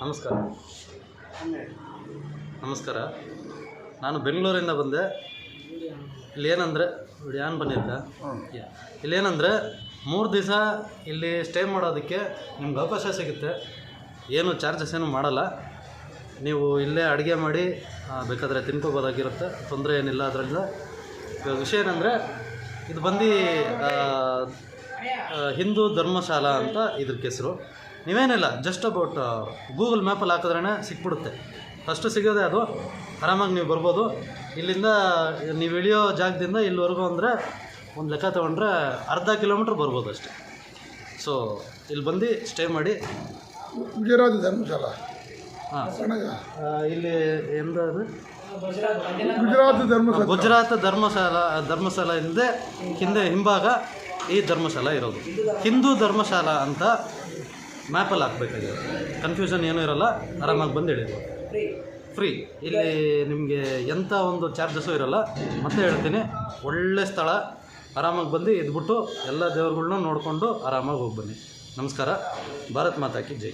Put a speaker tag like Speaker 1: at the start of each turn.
Speaker 1: ನಮಸ್ಕಾರ. ನಮಸ್ಕಾರ. ನಾನು ಬೆಂಗಳೂರಿಂದ ಬಂದೆ. ಇಲ್ಲೇನಂದರೆ ಯಾನ್ ಬಂದಿದ್ದ ಇಲ್ಲೇನಂದರೆ 3 ದಿವಸ ಇಲ್ಲಿ ಸ್ಟೇ ಮಾಡೋದಕ್ಕೆ ನಿಮ್ಗೆ ಅವಕಾಶ ಸಿಗುತ್ತೆ. ಏನು ಚಾರ್ಜಸ್ ಏನು ಮಾಡಲ್ಲ. ನೀವು ಇಲ್ಲೇ ಅಡುಗೆ ಮಾಡಿ ಬೇಕಾದರೆ ತಿನ್ಕೋಬೋದಾಗಿರುತ್ತೆ. ತೊಂದರೆ ಏನಿಲ್ಲ ಅದರಿಂದ. ಇವಾಗ ವಿಷಯ ಏನಂದರೆ ಇದು ಬಂದು ಹಿಂದೂ ಧರ್ಮಶಾಲಾ ಅಂತ ಇದಕ್ಕೆ ಹೆಸರು. ನೀವೇನಿಲ್ಲ, ಜಸ್ಟ್ ಅಬೌಟ್ ಗೂಗಲ್ ಮ್ಯಾಪಲ್ಲಿ ಹಾಕಿದ್ರೇ ಸಿಕ್ಬಿಡುತ್ತೆ. ಫಸ್ಟು ಸಿಗೋದೆ ಅದು. ಆರಾಮಾಗಿ ನೀವು ಬರ್ಬೋದು. ಇಲ್ಲಿಂದ ನೀವು ಇಳಿಯೋ ಜಾಗದಿಂದ ಇಲ್ಲಿವರೆಗೂ ಅಂದರೆ ಒಂದು ಲೆಕ್ಕ ತೊಗೊಂಡ್ರೆ ಅರ್ಧ ಕಿಲೋಮೀಟ್ರ್ ಬರ್ಬೋದು ಅಷ್ಟೇ. ಸೊ ಇಲ್ಲಿ ಬಂದು ಸ್ಟೇ ಮಾಡಿ.
Speaker 2: ಗುಜರಾತ್ ಧರ್ಮಶಾಲಾ.
Speaker 1: ಹಾಂ, ಇಲ್ಲಿ ಎಂದು ಅದು
Speaker 2: ಗುಜರಾತ್
Speaker 1: ಧರ್ಮಶಾಲಾ ಹಿಂದೆ ಹಿಂಭಾಗ ಈ ಧರ್ಮಶಾಲಾ ಇರೋದು. ಹಿಂದೂ ಧರ್ಮಶಾಲಾ ಅಂತ ಮ್ಯಾಪಲ್ಲಿ ಹಾಕಬೇಕಾಗಿದೆ. ಕನ್ಫ್ಯೂಷನ್ ಏನೂ ಇರೋಲ್ಲ. ಆರಾಮಾಗಿ ಬಂದು ಹಿಡಿಬೋದು. ಫ್ರೀ. ಇಲ್ಲಿ ನಿಮಗೆ ಎಂಥ ಒಂದು ಚಾರ್ಜಸ್ಸು ಇರೋಲ್ಲ. ಮತ್ತೆ ಹೇಳ್ತೀನಿ, ಒಳ್ಳೆ ಸ್ಥಳ. ಆರಾಮಾಗಿ ಬಂದು ಇದ್ಬಿಟ್ಟು ಎಲ್ಲ ದೇವ್ರುಗಳ್ನ ನೋಡಿಕೊಂಡು ಆರಾಮಾಗಿ ಹೋಗಿ ಬನ್ನಿ. ನಮಸ್ಕಾರ. ಭಾರತ್ ಮಾತಾ ಕಿ ಜೈ.